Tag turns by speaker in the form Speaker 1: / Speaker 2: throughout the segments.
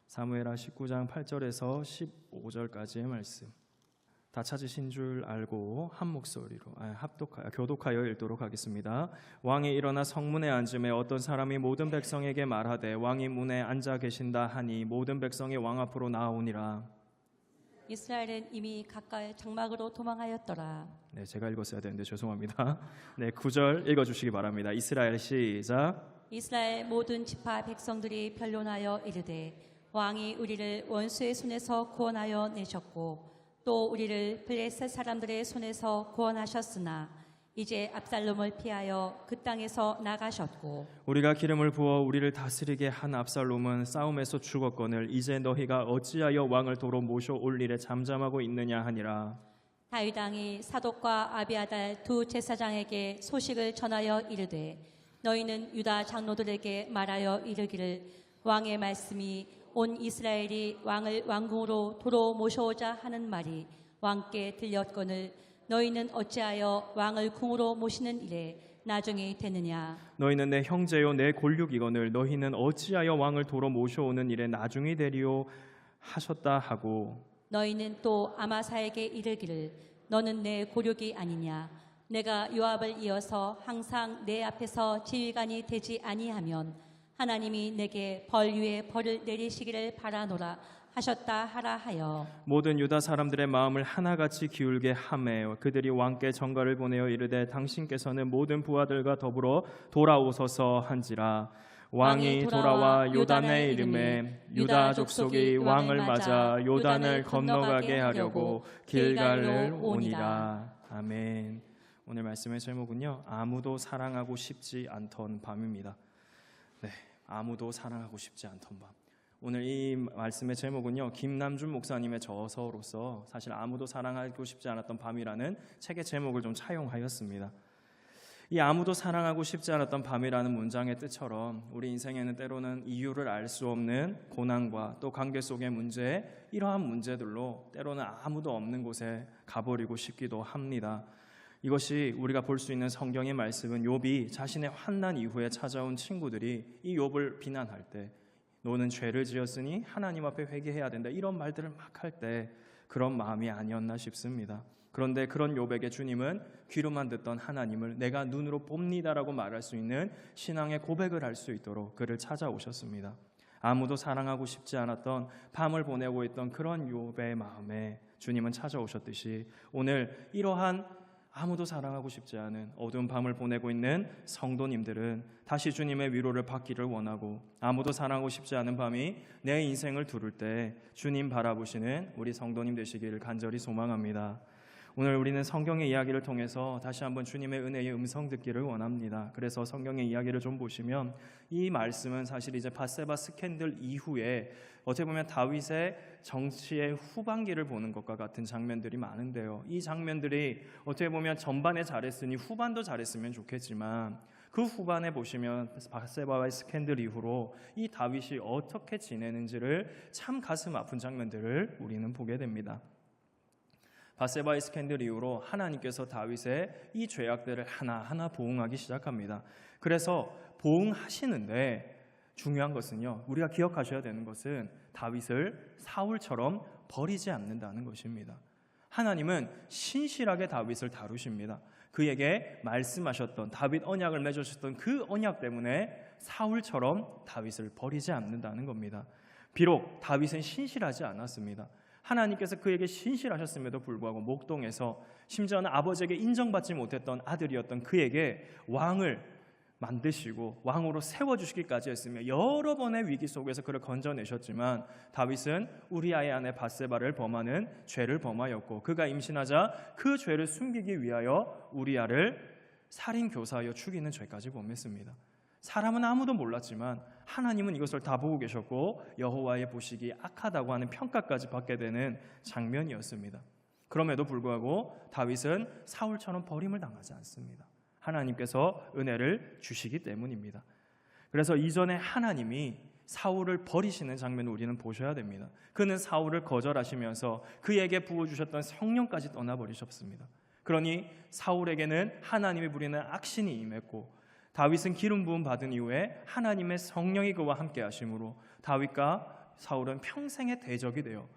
Speaker 1: 사무엘하 19장 8절에서 15절까지의 말씀 다 찾으신 줄 알고 한 목소리로 교독하여 읽도록 하겠습니다. 왕이 일어나 성문에 앉음에 어떤 사람이 모든 백성에게 말하되 왕이 문에 앉아 계신다 하니 모든 백성이 왕 앞으로 나아오니라.
Speaker 2: 이스라엘은 이미 가까이 장막으로 도망하였더라.
Speaker 1: 네, 제가 읽었어야 되는데 죄송합니다. 네, 9절 읽어주시기 바랍니다. 이스라엘 시작.
Speaker 2: 이스라엘 모든 지파 백성들이 변론하여 이르되 왕이 우리를 원수의 손에서 구원하여 내셨고 또 우리를 블레셋 사람들의 손에서 구원하셨으나 이제 압살롬을 피하여 그 땅에서 나가셨고
Speaker 1: 우리가 기름을 부어 우리를 다스리게 한 압살롬은 싸움에서 죽었거늘 이제 너희가 어찌하여 왕을 도로 모셔올 일에 잠잠하고 있느냐 하니라.
Speaker 2: 다윗 왕이 사독과 아비아달 두 제사장에게 소식을 전하여 이르되 너희는 유다 장로들에게 말하여 이르기를 왕의 말씀이 온 이스라엘이 왕을 왕궁으로 도로 모셔오자 하는 말이 왕께 들렸거늘 너희는 어찌하여 왕을 궁으로 모시는 일에 나중이 되느냐.
Speaker 1: 너희는 내 형제요 내 골육이거늘 너희는 어찌하여 왕을 도로 모셔오는 일에 나중이 되리요 하셨다 하고
Speaker 2: 너희는 또 아마사에게 이르기를 너는 내 고륙이 아니냐. 내가 요압을 이어서 항상 내 앞에서 지휘관이 되지 아니하면 하나님이 내게 벌 위에 벌을 내리시기를 바라노라 하셨다 하라 하여
Speaker 1: 모든 유다 사람들의 마음을 하나같이 기울게 하매 그들이 왕께 전가를 보내어 이르되 당신께서는 모든 부하들과 더불어 돌아오소서 한지라. 왕이 돌아와 요단의 이름에 유다 족속이 왕을 맞아 요단을 건너가게 하려고 길갈을 오니라. 아멘. 오늘 말씀의 제목은요, 아무도 사랑하고 싶지 않던 밤입니다. 네, 아무도 사랑하고 싶지 않던 밤. 오늘 이 말씀의 제목은요, 김남준 목사님의 저서로서 사실 아무도 사랑하고 싶지 않았던 밤이라는 책의 제목을 좀 차용하였습니다. 이 아무도 사랑하고 싶지 않았던 밤이라는 문장의 뜻처럼 우리 인생에는 때로는 이유를 알 수 없는 고난과 또 관계 속의 문제, 이러한 문제들로 때로는 아무도 없는 곳에 가버리고 싶기도 합니다. 이것이 우리가 볼 수 있는 성경의 말씀은 욥이 자신의 환난 이후에 찾아온 친구들이 이 욥을 비난할 때 너는 죄를 지었으니 하나님 앞에 회개해야 된다 이런 말들을 막 할 때 그런 마음이 아니었나 싶습니다. 그런데 그런 욥에게 주님은 귀로만 듣던 하나님을 내가 눈으로 봅니다라고 말할 수 있는 신앙의 고백을 할 수 있도록 그를 찾아오셨습니다. 아무도 사랑하고 싶지 않았던 밤을 보내고 있던 그런 욥의 마음에 주님은 찾아오셨듯이 오늘 이러한 아무도 사랑하고 싶지 않은 어두운 밤을 보내고 있는 성도님들은 다시 주님의 위로를 받기를 원하고 아무도 사랑하고 싶지 않은 밤이 내 인생을 두를 때 주님 바라보시는 우리 성도님 되시기를 간절히 소망합니다. 오늘 우리는 성경의 이야기를 통해서 다시 한번 주님의 은혜의 음성 듣기를 원합니다. 그래서 성경의 이야기를 좀 보시면 이 말씀은 사실 이제 밧세바 스캔들 이후에 어떻게 보면 다윗의 정치의 후반기를 보는 것과 같은 장면들이 많은데요. 이 장면들이 어떻게 보면 전반에 잘했으니 후반도 잘했으면 좋겠지만 그 후반에 보시면 밧세바와의 스캔들 이후로 이 다윗이 어떻게 지내는지를 참 가슴 아픈 장면들을 우리는 보게 됩니다. 밧세바의 스캔들 이후로 하나님께서 다윗의 이 죄악들을 하나하나 보응하기 시작합니다. 그래서 보응하시는데 중요한 것은요, 우리가 기억하셔야 되는 것은 다윗을 사울처럼 버리지 않는다는 것입니다. 하나님은 신실하게 다윗을 다루십니다. 그에게 말씀하셨던 다윗 언약을 맺으셨던 그 언약 때문에 사울처럼 다윗을 버리지 않는다는 겁니다. 비록 다윗은 신실하지 않았습니다. 하나님께서 그에게 신실하셨음에도 불구하고 목동에서 심지어는 아버지에게 인정받지 못했던 아들이었던 그에게 왕을 만드시고 왕으로 세워주시기까지 했으며 여러 번의 위기 속에서 그를 건져내셨지만 다윗은 우리아의 아내 밧세바를 범하는 죄를 범하였고 그가 임신하자 그 죄를 숨기기 위하여 우리아를 살인교사하여 죽이는 죄까지 범했습니다. 사람은 아무도 몰랐지만 하나님은 이것을 다 보고 계셨고 여호와의 보시기에 악하다고 하는 평가까지 받게 되는 장면이었습니다. 그럼에도 불구하고 다윗은 사울처럼 버림을 당하지 않습니다. 하나님께서 은혜를 주시기 때문입니다. 그래서 이전에 하나님이 사울을 버리시는 장면을 우리는 보셔야 됩니다. 그는 사울을 거절하시면서 그에게 부어주셨던 성령까지 떠나버리셨습니다. 그러니 사울에게는 하나님이 부리는 악신이 임했고 다윗은 기름 부음 받은 이후에 하나님의 성령이 그와 함께 하심으로 다윗과 사울은 평생의 대적이 되어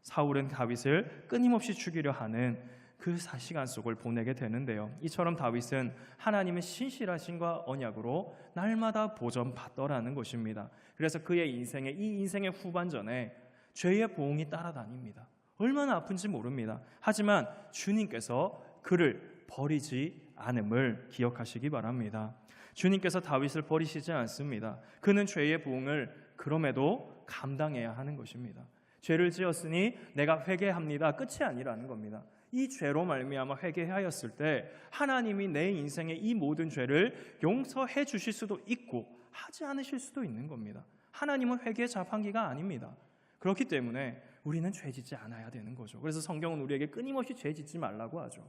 Speaker 1: 사울은 다윗을 끊임없이 죽이려 하는 그 시간 속을 보내게 되는데요. 이처럼 다윗은 하나님의 신실하심과 언약으로 날마다 보전받더라는 것입니다. 그래서 그의 이 인생의 후반전에 죄의 보응이 따라다닙니다. 얼마나 아픈지 모릅니다. 하지만 주님께서 그를 버리지 않음을 기억하시기 바랍니다. 주님께서 다윗을 버리시지 않습니다. 그는 죄의 보응을 그럼에도 감당해야 하는 것입니다. 죄를 지었으니 내가 회개합니다. 끝이 아니라는 겁니다. 이 죄로 말미암아 회개하였을 때 하나님이 내 인생의 이 모든 죄를 용서해 주실 수도 있고 하지 않으실 수도 있는 겁니다. 하나님은 회개의 자판기가 아닙니다. 그렇기 때문에 우리는 죄 짓지 않아야 되는 거죠. 그래서 성경은 우리에게 끊임없이 죄 짓지 말라고 하죠.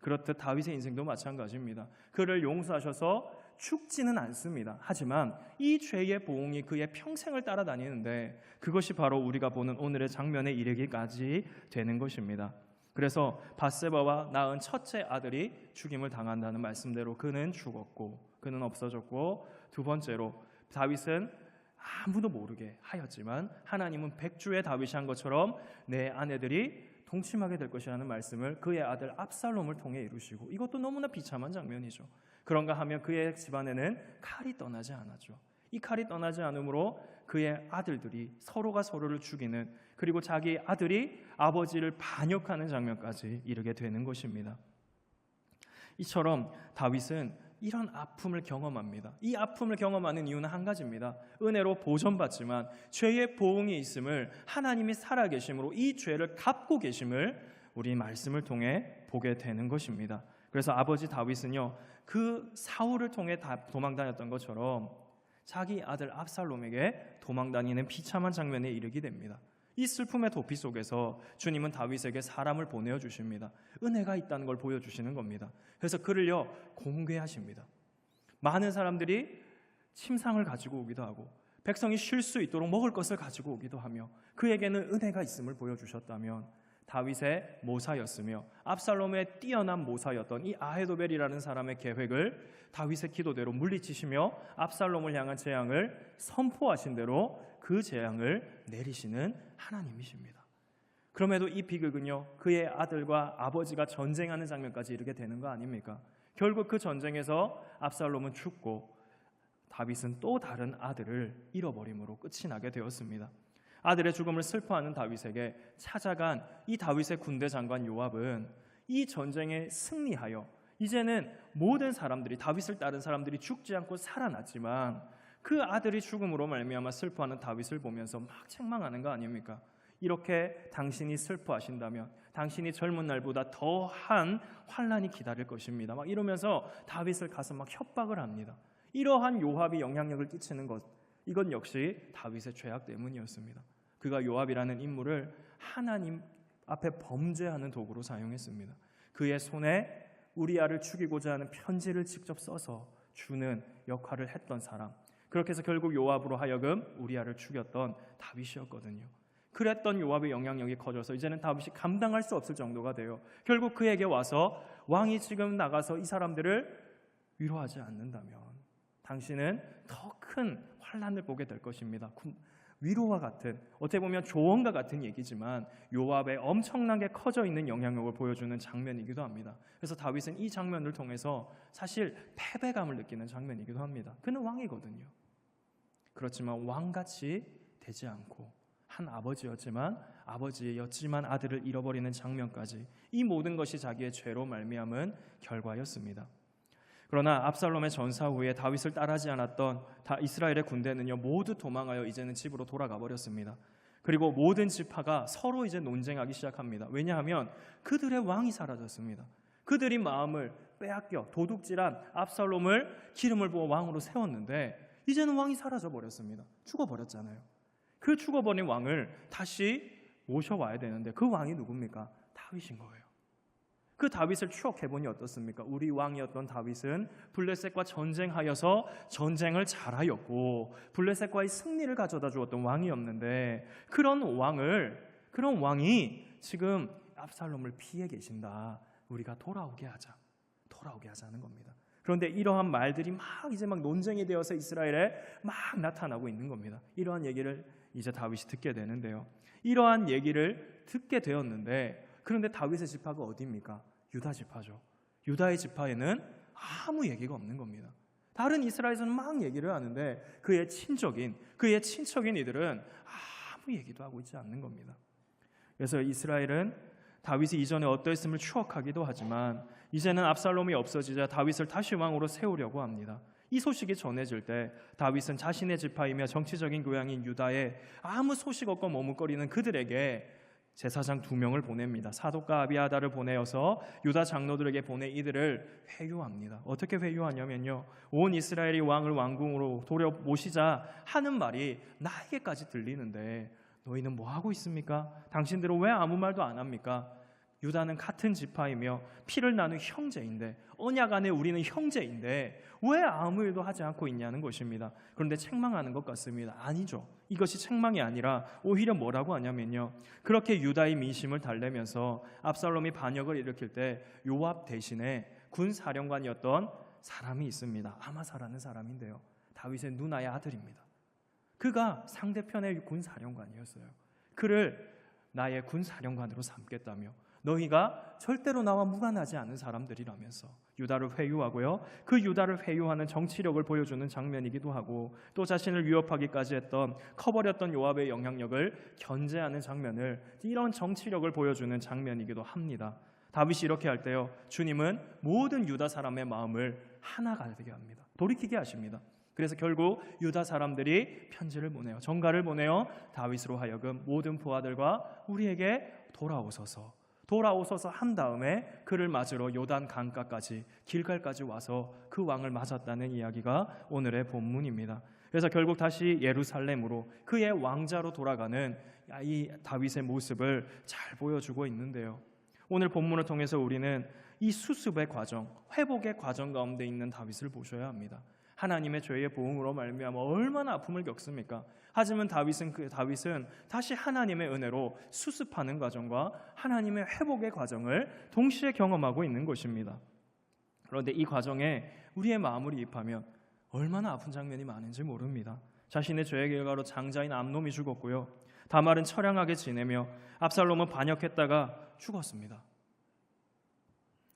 Speaker 1: 그렇듯 다윗의 인생도 마찬가지입니다. 그를 용서하셔서 죽지는 않습니다. 하지만 이 죄의 보응이 그의 평생을 따라다니는데 그것이 바로 우리가 보는 오늘의 장면에 이르기까지 되는 것입니다. 그래서 밧세바와 낳은 첫째 아들이 죽임을 당한다는 말씀대로 그는 죽었고 그는 없어졌고, 두 번째로 다윗은 아무도 모르게 하였지만 하나님은 백주의 다윗이 한 것처럼 내 아내들이 동침하게 될 것이라는 말씀을 그의 아들 압살롬을 통해 이루시고, 이것도 너무나 비참한 장면이죠. 그런가 하면 그의 집안에는 칼이 떠나지 않았죠. 이 칼이 떠나지 않으므로 그의 아들들이 서로가 서로를 죽이는, 그리고 자기 아들이 아버지를 반역하는 장면까지 이르게 되는 것입니다. 이처럼 다윗은 이런 아픔을 경험합니다. 이 아픔을 경험하는 이유는 한 가지입니다. 은혜로 보존받지만 죄의 보응이 있음을, 하나님이 살아계심으로 이 죄를 갚고 계심을 우리 말씀을 통해 보게 되는 것입니다. 그래서 아버지 다윗은요, 그 사울을 통해 도망다녔던 것처럼 자기 아들 압살롬에게 도망다니는 비참한 장면에 이르게 됩니다. 이 슬픔의 도피 속에서 주님은 다윗에게 사람을 보내주십니다. 은혜가 있다는 걸 보여주시는 겁니다. 그래서 그를요 공개하십니다. 많은 사람들이 침상을 가지고 오기도 하고 백성이 쉴 수 있도록 먹을 것을 가지고 오기도 하며 그에게는 은혜가 있음을 보여주셨다면, 다윗의 모사였으며 압살롬의 뛰어난 모사였던 이 아히도벨이라는 사람의 계획을 다윗의 기도대로 물리치시며 압살롬을 향한 재앙을 선포하신 대로 그 재앙을 내리시는 하나님이십니다. 그럼에도 이 비극은요, 그의 아들과 아버지가 전쟁하는 장면까지 이르게 되는 거 아닙니까? 결국 그 전쟁에서 압살롬은 죽고 다윗은 또 다른 아들을 잃어버림으로 끝이 나게 되었습니다. 아들의 죽음을 슬퍼하는 다윗에게 찾아간 이 다윗의 군대 장관 요압은 이 전쟁에 승리하여 이제는 모든 사람들이, 다윗을 따른 사람들이 죽지 않고 살아났지만 그 아들이 죽음으로 말미암아 슬퍼하는 다윗을 보면서 막 책망하는 거 아닙니까? 이렇게 당신이 슬퍼하신다면 당신이 젊은 날보다 더한 환난이 기다릴 것입니다. 막 이러면서 다윗을 가서 막 협박을 합니다. 이러한 요압이 영향력을 끼치는 것, 이건 역시 다윗의 죄악 때문이었습니다. 그가 요압이라는 인물을 하나님 앞에 범죄하는 도구로 사용했습니다. 그의 손에 우리아를 죽이고자 하는 편지를 직접 써서 주는 역할을 했던 사람, 그렇게 해서 결국 요압으로 하여금 우리아를 죽였던 다윗이었거든요. 그랬던 요압의 영향력이 커져서 이제는 다윗이 감당할 수 없을 정도가 돼요. 결국 그에게 와서 왕이 지금 나가서 이 사람들을 위로하지 않는다면 당신은 더 큰 환난을 보게 될 것입니다. 위로와 같은, 어떻게 보면 조언과 같은 얘기지만 요압의 엄청나게 커져 있는 영향력을 보여주는 장면이기도 합니다. 그래서 다윗은 이 장면을 통해서 사실 패배감을 느끼는 장면이기도 합니다. 그는 왕이거든요. 그렇지만 왕같이 되지 않고 한 아버지였지만 아들을 잃어버리는 장면까지, 이 모든 것이 자기의 죄로 말미암은 결과였습니다. 그러나 압살롬의 전사 후에 다윗을 따르지 않았던 이스라엘의 군대는요 모두 도망하여 이제는 집으로 돌아가 버렸습니다. 그리고 모든 지파가 서로 이제 논쟁하기 시작합니다. 왜냐하면 그들의 왕이 사라졌습니다. 그들이 마음을 빼앗겨 도둑질한 압살롬을 기름을 부어 왕으로 세웠는데 이제는 왕이 사라져 버렸습니다. 죽어버렸잖아요. 그 죽어버린 왕을 다시 모셔와야 되는데 그 왕이 누굽니까? 다윗인 거예요. 그 다윗을 추억해보니 어떻습니까? 우리 왕이었던 다윗은 블레셋과 전쟁하여서 전쟁을 잘하였고 블레셋과의 승리를 가져다 주었던 왕이었는데 그런 왕이 지금 압살롬을 피해 계신다. 우리가 돌아오게 하자는 겁니다. 그런데 이러한 말들이 이제 막 논쟁이 되어서 이스라엘에 막 나타나고 있는 겁니다. 이러한 얘기를 이제 다윗이 듣게 되는데요. 이러한 얘기를 듣게 되었는데 그런데 다윗의 지파가 어디입니까? 유다 지파죠. 유다의 지파에는 아무 얘기가 없는 겁니다. 다른 이스라엘에서는 막 얘기를 하는데 그의 친척인 이들은 아무 얘기도 하고 있지 않는 겁니다. 그래서 이스라엘은 다윗이 이전에 어떠했음을 추억하기도 하지만 이제는 압살롬이 없어지자 다윗을 다시 왕으로 세우려고 합니다. 이 소식이 전해질 때 다윗은 자신의 지파이며 정치적인 고향인 유다에 아무 소식 없고 머뭇거리는 그들에게 제사장 2명을 보냅니다. 사독과 아비아다를 보내어서 유다 장로들에게 보내 이들을 회유합니다. 어떻게 회유하냐면요, 온 이스라엘이 왕을 왕궁으로 도려 모시자 하는 말이 나에게까지 들리는데 너희는 뭐 하고 있습니까? 당신들은 왜 아무 말도 안 합니까? 유다는 같은 지파이며 피를 나눈 형제인데, 언약 안에 우리는 형제인데 왜 아무 일도 하지 않고 있냐는 것입니다. 그런데 책망하는 것 같습니다. 아니죠. 이것이 책망이 아니라 오히려 뭐라고 하냐면요, 그렇게 유다의 민심을 달래면서 압살롬이 반역을 일으킬 때 요압 대신에 군사령관이었던 사람이 있습니다. 아마사라는 사람인데요, 다윗의 누나의 아들입니다. 그가 상대편의 군사령관이었어요. 그를 나의 군사령관으로 삼겠다며 너희가 절대로 나와 무관하지 않은 사람들이라면서 유다를 회유하고요, 그 유다를 회유하는 정치력을 보여주는 장면이기도 하고 또 자신을 위협하기까지 했던 커버렸던 요압의 영향력을 견제하는 장면을, 이런 정치력을 보여주는 장면이기도 합니다. 다윗이 이렇게 할 때요, 주님은 모든 유다 사람의 마음을 하나가 되게 합니다. 돌이키게 하십니다. 그래서 결국 유다 사람들이 편지를 보내요. 전가를 보내요. 다윗으로 하여금 모든 부하들과 우리에게 돌아오소서 한 다음에 그를 맞으러 요단 강가까지 길갈까지 와서 그 왕을 맞았다는 이야기가 오늘의 본문입니다. 그래서 결국 다시 예루살렘으로 그의 왕자로 돌아가는 이 다윗의 모습을 잘 보여주고 있는데요. 오늘 본문을 통해서 우리는 이 수습의 과정, 회복의 과정 가운데 있는 다윗을 보셔야 합니다. 하나님의 죄의 보응으로 말미암아 얼마나 아픔을 겪습니까? 하지만 다윗은 다시 하나님의 은혜로 수습하는 과정과 하나님의 회복의 과정을 동시에 경험하고 있는 것입니다. 그런데 이 과정에 우리의 마음을 이입하면 얼마나 아픈 장면이 많은지 모릅니다. 자신의 죄의 결과로 장자인 암놈이 죽었고요, 다말은 처량하게 지내며 압살롬은 반역했다가 죽었습니다.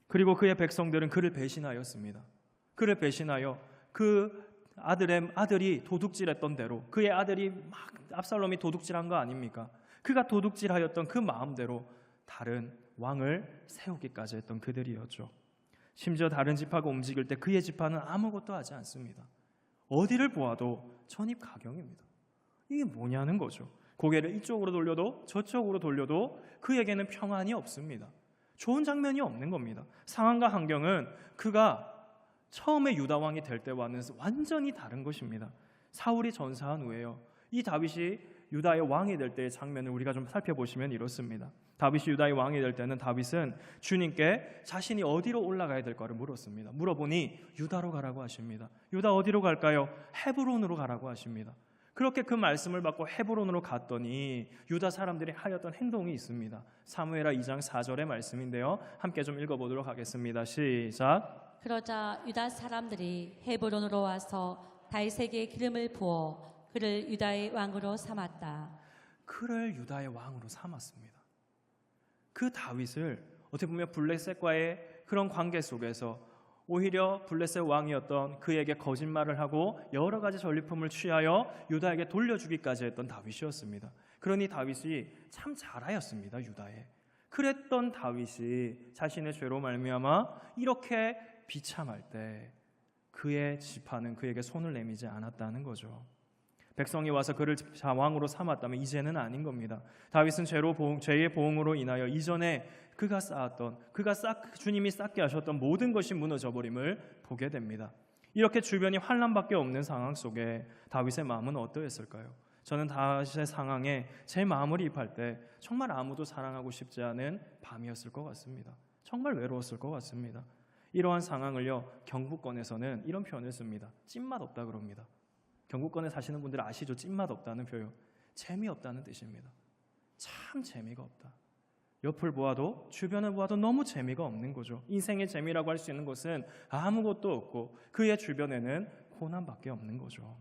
Speaker 1: 그리고 그의 백성들은 그를 배신하였습니다. 그를 배신하여 그 아들이 도둑질했던 대로, 그의 아들이 막 압살롬이 도둑질한 거 아닙니까? 그가 도둑질하였던 그 마음대로 다른 왕을 세우기까지 했던 그들이었죠. 심지어 다른 지파가 움직일 때 그의 지파는 아무것도 하지 않습니다. 어디를 보아도 전입가경입니다. 이게 뭐냐는 거죠. 고개를 이쪽으로 돌려도 저쪽으로 돌려도 그에게는 평안이 없습니다. 좋은 장면이 없는 겁니다. 상황과 환경은 그가 처음에 유다 왕이 될 때와는 완전히 다른 것입니다. 사울이 전사한 후에요, 이 다윗이 유다의 왕이 될 때의 장면을 우리가 좀 살펴보시면 이렇습니다. 다윗이 유다의 왕이 될 때는 다윗은 주님께 자신이 어디로 올라가야 될까를 물었습니다. 물어보니 유다로 가라고 하십니다. 유다 어디로 갈까요? 헤브론으로 가라고 하십니다. 그렇게 그 말씀을 받고 헤브론으로 갔더니 유다 사람들이 하였던 행동이 있습니다. 사무엘하 2장 4절의 말씀인데요, 함께 좀 읽어보도록 하겠습니다. 시작.
Speaker 2: 그러자 유다 사람들이 헤브론으로 와서 다윗에게 기름을 부어 그를 유다의 왕으로 삼았다.
Speaker 1: 그를 유다의 왕으로 삼았습니다. 그 다윗을 어떻게 보면 블레셋과의 그런 관계 속에서 오히려 블레셋 왕이었던 그에게 거짓말을 하고 여러 가지 전리품을 취하여 유다에게 돌려주기까지 했던 다윗이었습니다. 그러니 다윗이 참 잘하였습니다. 유다에. 그랬던 다윗이 자신의 죄로 말미암아 이렇게 비참할 때 그의 지파는 그에게 손을 내미지 않았다는 거죠. 백성이 와서 그를 왕으로 삼았다면 이제는 아닌 겁니다. 다윗은 죄의 보응으로 인하여 이전에 주님이 쌓게 하셨던 모든 것이 무너져버림을 보게 됩니다. 이렇게 주변이 환란밖에 없는 상황 속에 다윗의 마음은 어떠했을까요? 저는 다윗의 상황에 제 마음을 입할 때 정말 아무도 사랑하고 싶지 않은 밤이었을 것 같습니다. 정말 외로웠을 것 같습니다. 이러한 상황을요, 경북권에서는 이런 표현을 씁니다. 찐맛 없다 그럽니다. 경북권에 사시는 분들 아시죠? 찐맛 없다는 표현. 재미없다는 뜻입니다. 참 재미가 없다. 옆을 보아도 주변을 보아도 너무 재미가 없는 거죠. 인생의 재미라고 할 수 있는 것은 아무것도 없고 그의 주변에는 고난밖에 없는 거죠.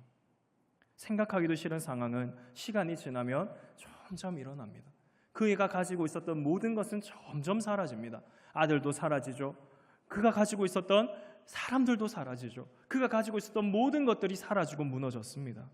Speaker 1: 생각하기도 싫은 상황은 시간이 지나면 점점 일어납니다. 그가 가지고 있었던 모든 것은 점점 사라집니다. 아들도 사라지죠. 그가 가지고 있었던 사람들도 사라지죠. 그가 가지고 있었던 모든 것들이 사라지고 무너졌습니다.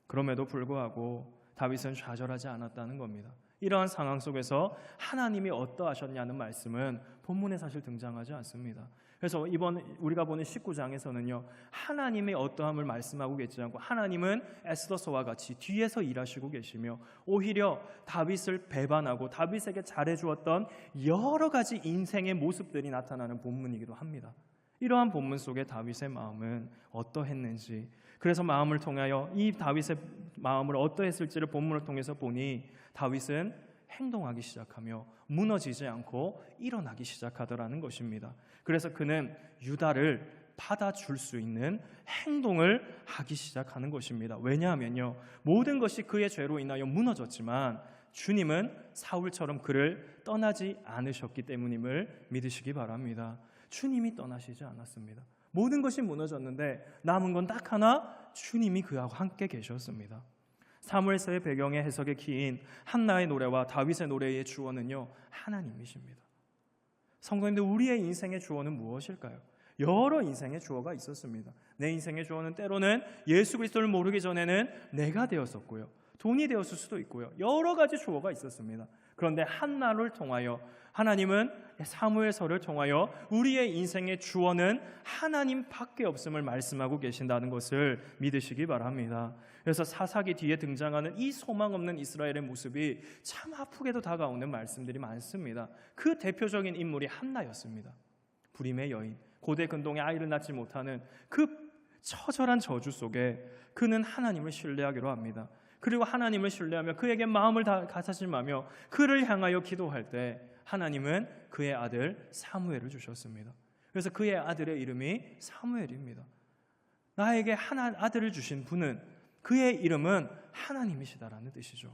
Speaker 1: 그럼에도 불구하고 다윗은 좌절하지 않았다는 겁니다. 이러한 상황 속에서 하나님이 어떠하셨냐는 말씀은 본문에 사실 등장하지 않습니다. 그래서 이번 우리가 보는 19장에서는요, 하나님의 어떠함을 말씀하고 계시지 않고 하나님은 에스더서와 같이 뒤에서 일하시고 계시며 오히려 다윗을 배반하고 다윗에게 잘해주었던 여러 가지 인생의 모습들이 나타나는 본문이기도 합니다. 이러한 본문 속에 다윗의 마음은 어떠했는지, 그래서 마음을 통하여 이 다윗의 마음을 어떠했을지를 본문을 통해서 보니 다윗은 행동하기 시작하며 무너지지 않고 일어나기 시작하더라는 것입니다. 그래서 그는 유다를 받아줄 수 있는 행동을 하기 시작하는 것입니다. 왜냐하면요, 모든 것이 그의 죄로 인하여 무너졌지만 주님은 사울처럼 그를 떠나지 않으셨기 때문임을 믿으시기 바랍니다. 주님이 떠나시지 않았습니다. 모든 것이 무너졌는데 남은 건 딱 하나, 주님이 그하고 함께 계셨습니다. 사무엘서의 배경의 해석의 키인 한나의 노래와 다윗의 노래의 주어는요, 하나님이십니다. 성도님들, 우리의 인생의 주어는 무엇일까요? 여러 인생의 주어가 있었습니다. 내 인생의 주어는 때로는 예수 그리스도를 모르기 전에는 내가 되었었고요, 돈이 되었을 수도 있고요, 여러 가지 주어가 있었습니다. 그런데 한나를 통하여 하나님은 사무엘서를 통하여 우리의 인생의 주어는 하나님밖에 없음을 말씀하고 계신다는 것을 믿으시기 바랍니다. 그래서 사사기 뒤에 등장하는 이 소망 없는 이스라엘의 모습이 참 아프게도 다가오는 말씀들이 많습니다. 그 대표적인 인물이 한나였습니다. 부림의 여인, 고대 근동에 아이를 낳지 못하는 그 처절한 저주 속에 그는 하나님을 신뢰하기로 합니다. 그리고 하나님을 신뢰하며 그에게 마음을 다사심하며 그를 향하여 기도할 때 하나님은 그의 아들 사무엘을 주셨습니다. 그래서 그의 아들의 이름이 사무엘입니다. 나에게 아들을 주신 분은, 그의 이름은 하나님이시다라는 뜻이죠.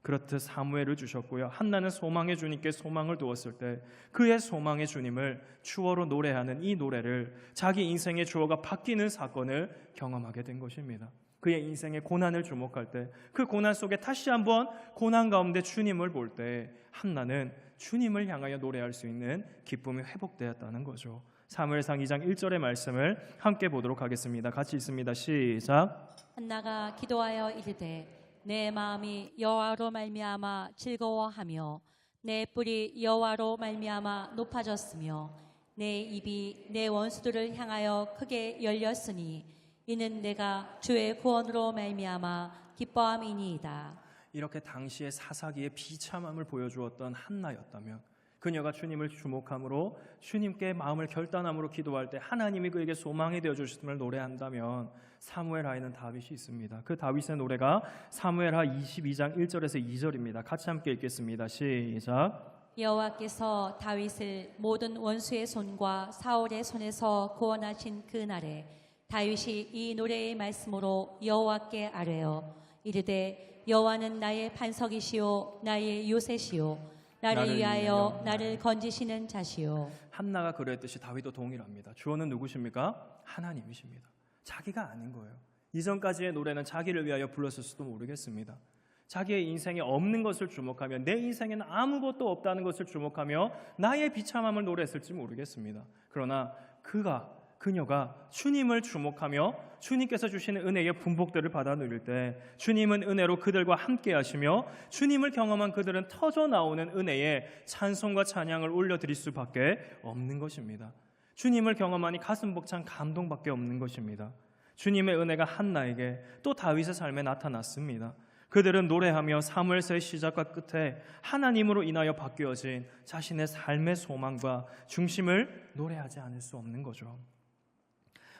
Speaker 1: 그렇듯 사무엘을 주셨고요, 한나는 소망의 주님께 소망을 두었을 때 그의 소망의 주님을 주어로 노래하는 이 노래를, 자기 인생의 주어가 바뀌는 사건을 경험하게 된 것입니다. 그의 인생의 고난을 주목할 때, 그 고난 속에 다시 한번 고난 가운데 주님을 볼 때 한나는 주님을 향하여 노래할 수 있는 기쁨이 회복되었다는 거죠. 사무엘상 2장 1절의 말씀을 함께 보도록 하겠습니다. 같이 읽습니다. 시작.
Speaker 2: 한나가 기도하여 이르되 내 마음이 여호와로 말미암아 즐거워하며 내 뿔이 여호와로 말미암아 높아졌으며 내 입이 내 원수들을 향하여 크게 열렸으니 이는 내가 주의 구원으로 말미암아 기뻐함이니이다.
Speaker 1: 이렇게 당시의 사사기의 비참함을 보여주었던 한나였다면, 그녀가 주님을 주목함으로 주님께 마음을 결단함으로 기도할 때 하나님이 그에게 소망이 되어주심을 노래한다면, 사무엘하에는 다윗이 있습니다. 그 다윗의 노래가 사무엘하 22장 1절에서 2절입니다. 같이 함께 읽겠습니다. 시작.
Speaker 2: 여호와께서 다윗을 모든 원수의 손과 사울의 손에서 구원하신 그 날에 다윗이 이 노래의 말씀으로 여호와께 아뢰어 이르되 여호와는 나의 반석이시오 나의 요새시오 나를 위하여 나를 건지시는 자시오.
Speaker 1: 한나가 그랬듯이 다윗도 동일합니다. 주어는 누구십니까? 하나님이십니다. 자기가 아닌 거예요. 이전까지의 노래는 자기를 위하여 불렀을 수도 모르겠습니다. 자기의 인생에 없는 것을 주목하며, 내 인생에는 아무것도 없다는 것을 주목하며 나의 비참함을 노래했을지 모르겠습니다. 그러나 그녀가 주님을 주목하며 주님께서 주시는 은혜의 분복들을 받아 누릴 때 주님은 은혜로 그들과 함께 하시며 주님을 경험한 그들은 터져 나오는 은혜에 찬송과 찬양을 올려드릴 수밖에 없는 것입니다. 주님을 경험하니 가슴 벅찬 감동밖에 없는 것입니다. 주님의 은혜가 한나에게 또 다윗의 삶에 나타났습니다. 그들은 노래하며 사무엘서의 시작과 끝에 하나님으로 인하여 바뀌어진 자신의 삶의 소망과 중심을 노래하지 않을 수 없는 거죠.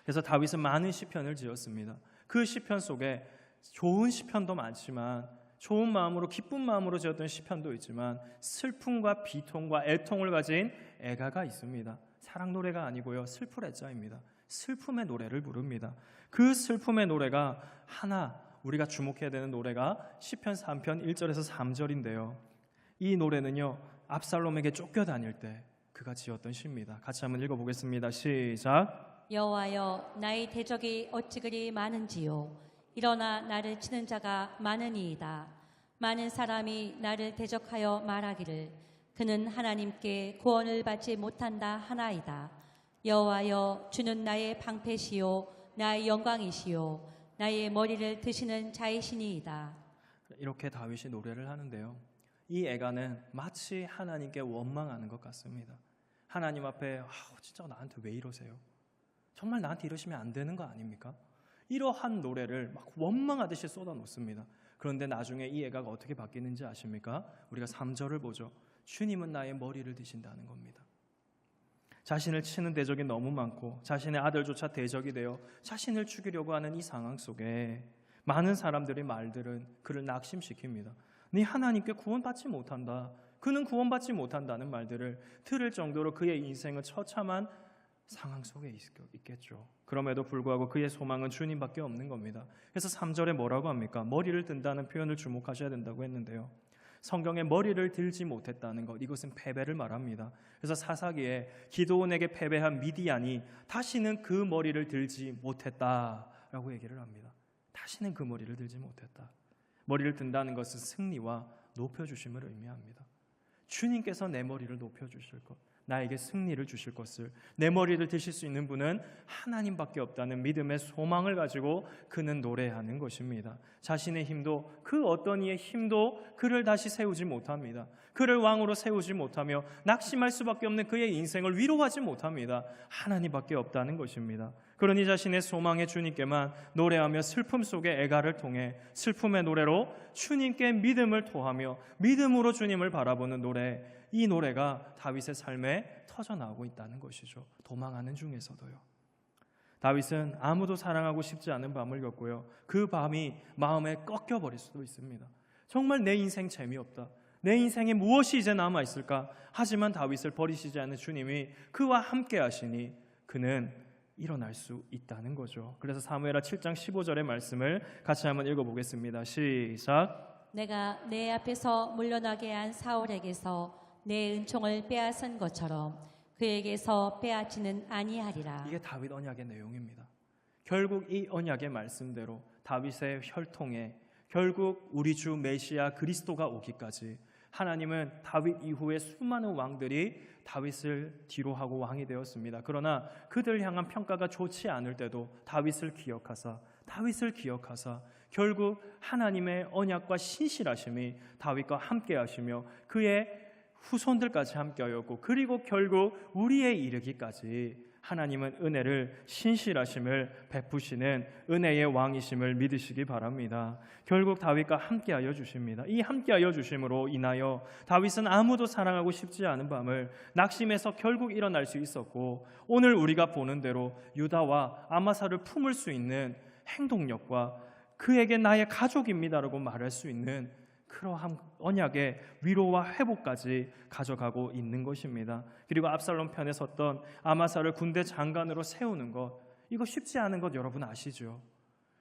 Speaker 1: 그래서 다윗은 많은 시편을 지었습니다. 그 시편 속에 좋은 시편도 많지만, 좋은 마음으로 기쁜 마음으로 지었던 시편도 있지만 슬픔과 비통과 애통을 가진 애가가 있습니다. 사랑 노래가 아니고요, 슬플 애자입니다. 슬픔의 노래를 부릅니다. 그 슬픔의 노래가 우리가 주목해야 되는 노래가 시편 3편 1절에서 3절인데요. 이 노래는요, 압살롬에게 쫓겨다닐 때 그가 지었던 시입니다. 같이 한번 읽어보겠습니다. 시작.
Speaker 2: 여호와여 나의 대적이 어찌 그리 많은지요 일어나 나를 치는 자가 많으니이다. 많은 사람이 나를 대적하여 말하기를 그는 하나님께 구원을 받지 못한다 하나이다. 여호와여, 주는 나의 방패시요 나의 영광이시요 나의 머리를 드시는 자이시니이다.
Speaker 1: 이렇게 다윗이 노래를 하는데요. 이 애가는 마치 하나님께 원망하는 것 같습니다. 하나님 앞에 진짜 나한테 왜 이러세요? 정말 나한테 이러시면 안 되는 거 아닙니까? 이러한 노래를 막 원망하듯이 쏟아놓습니다. 그런데 나중에 이 애가가 어떻게 바뀌는지 아십니까? 우리가 3절을 보죠. 주님은 나의 머리를 드신다는 겁니다. 자신을 치는 대적이 너무 많고 자신의 아들조차 대적이 되어 자신을 죽이려고 하는 이 상황 속에 많은 사람들의 말들은 그를 낙심시킵니다. 네 하나님께 구원받지 못한다. 그는 구원받지 못한다는 말들을 들을 정도로 그의 인생은 처참한 상황 속에 있겠죠. 그럼에도 불구하고 그의 소망은 주님밖에 없는 겁니다. 그래서 3절에 뭐라고 합니까? 머리를 든다는 표현을 주목하셔야 된다고 했는데요. 성경에 머리를 들지 못했다는 것, 이것은 패배를 말합니다. 그래서 사사기에 기드온에게 패배한 미디안이 다시는 그 머리를 들지 못했다라고 얘기를 합니다. 다시는 그 머리를 들지 못했다. 머리를 든다는 것은 승리와 높여주심을 의미합니다. 주님께서 내 머리를 높여주실 것, 나에게 승리를 주실 것을, 내 머리를 드실 수 있는 분은 하나님밖에 없다는 믿음의 소망을 가지고 그는 노래하는 것입니다. 자신의 힘도, 그 어떤 이의 힘도 그를 다시 세우지 못합니다. 그를 왕으로 세우지 못하며 낙심할 수밖에 없는 그의 인생을 위로하지 못합니다. 하나님밖에 없다는 것입니다. 그러니 자신의 소망의 주님께만 노래하며 슬픔 속의 애가를 통해 슬픔의 노래로 주님께 믿음을 토하며 믿음으로 주님을 바라보는 노래, 이 노래가 다윗의 삶에 터져나오고 있다는 것이죠. 도망하는 중에서도요. 다윗은 아무도 사랑하고 싶지 않은 밤을 겪고요. 그 밤이 마음에 꺾여버릴 수도 있습니다. 정말 내 인생 재미없다. 내 인생에 무엇이 이제 남아있을까? 하지만 다윗을 버리시지 않는 주님이 그와 함께 하시니 그는 일어날 수 있다는 거죠. 그래서 사무엘하 7장 15절의 말씀을 같이 한번 읽어보겠습니다. 시작.
Speaker 2: 내가 내 앞에서 물러나게 한 사울에게서 내 은총을 빼앗은 것처럼 그에게서 빼앗지는 아니하리라.
Speaker 1: 이게 다윗 언약의 내용입니다. 결국 이 언약의 말씀대로 다윗의 혈통에 결국 우리 주 메시아 그리스도가 오기까지 하나님은 다윗 이후에 수많은 왕들이 다윗을 뒤로하고 왕이 되었습니다. 그러나 그들 향한 평가가 좋지 않을 때도 다윗을 기억하사 결국 하나님의 언약과 신실하심이 다윗과 함께 하시며 그의 후손들까지 함께하였고, 그리고 결국 우리에 이르기까지 하나님은 은혜를, 신실하심을 베푸시는 은혜의 왕이심을 믿으시기 바랍니다. 결국 다윗과 함께하여 주십니다. 이 함께하여 주심으로 인하여 다윗은 아무도 사랑하고 싶지 않은 밤을 낙심해서 결국 일어날 수 있었고, 오늘 우리가 보는 대로 유다와 아마사를 품을 수 있는 행동력과 그에게 나의 가족입니다라고 말할 수 있는 그러한 언약의 위로와 회복까지 가져가고 있는 것입니다. 그리고 압살롬 편에 섰던 아마사를 군대 장관으로 세우는 것, 이거 쉽지 않은 것 여러분 아시죠?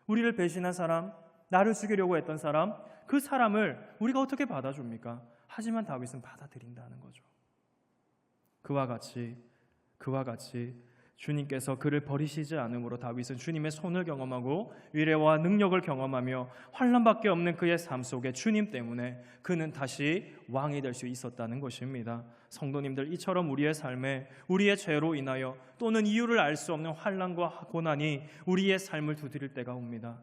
Speaker 1: 우리를 배신한 사람, 나를 죽이려고 했던 사람, 그 사람을 우리가 어떻게 받아줍니까? 하지만 다윗은 받아들인다는 거죠. 그와 같이 주님께서 그를 버리시지 않음으로 다윗은 주님의 손을 경험하고 위례와 능력을 경험하며 환난밖에 없는 그의 삶 속에 주님 때문에 그는 다시 왕이 될 수 있었다는 것입니다. 성도님들, 이처럼 우리의 삶에 우리의 죄로 인하여 또는 이유를 알 수 없는 환난과 고난이 우리의 삶을 두드릴 때가 옵니다.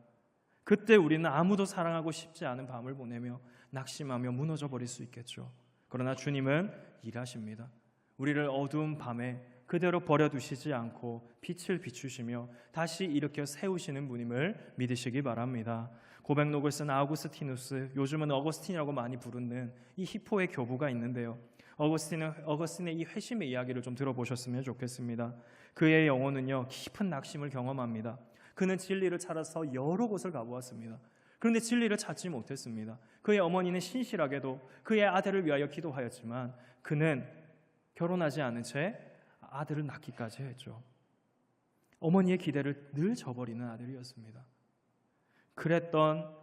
Speaker 1: 그때 우리는 아무도 사랑하고 싶지 않은 밤을 보내며 낙심하며 무너져 버릴 수 있겠죠. 그러나 주님은 일하십니다. 우리를 어두운 밤에 그대로 버려두시지 않고 빛을 비추시며 다시 일으켜 세우시는 분임을 믿으시기 바랍니다. 고백록을 쓴 아우구스티누스, 요즘은 어거스틴이라고 많이 부르는 이 히포의 교부가 있는데요. 어거스틴의 이 회심의 이야기를 좀 들어보셨으면 좋겠습니다. 그의 영혼은요, 깊은 낙심을 경험합니다. 그는 진리를 찾아서 여러 곳을 가보았습니다. 그런데 진리를 찾지 못했습니다. 그의 어머니는 신실하게도 그의 아들을 위하여 기도하였지만 그는 결혼하지 않은 채 아들을 낳기까지 했죠. 어머니의 기대를 늘 저버리는 아들이었습니다. 그랬던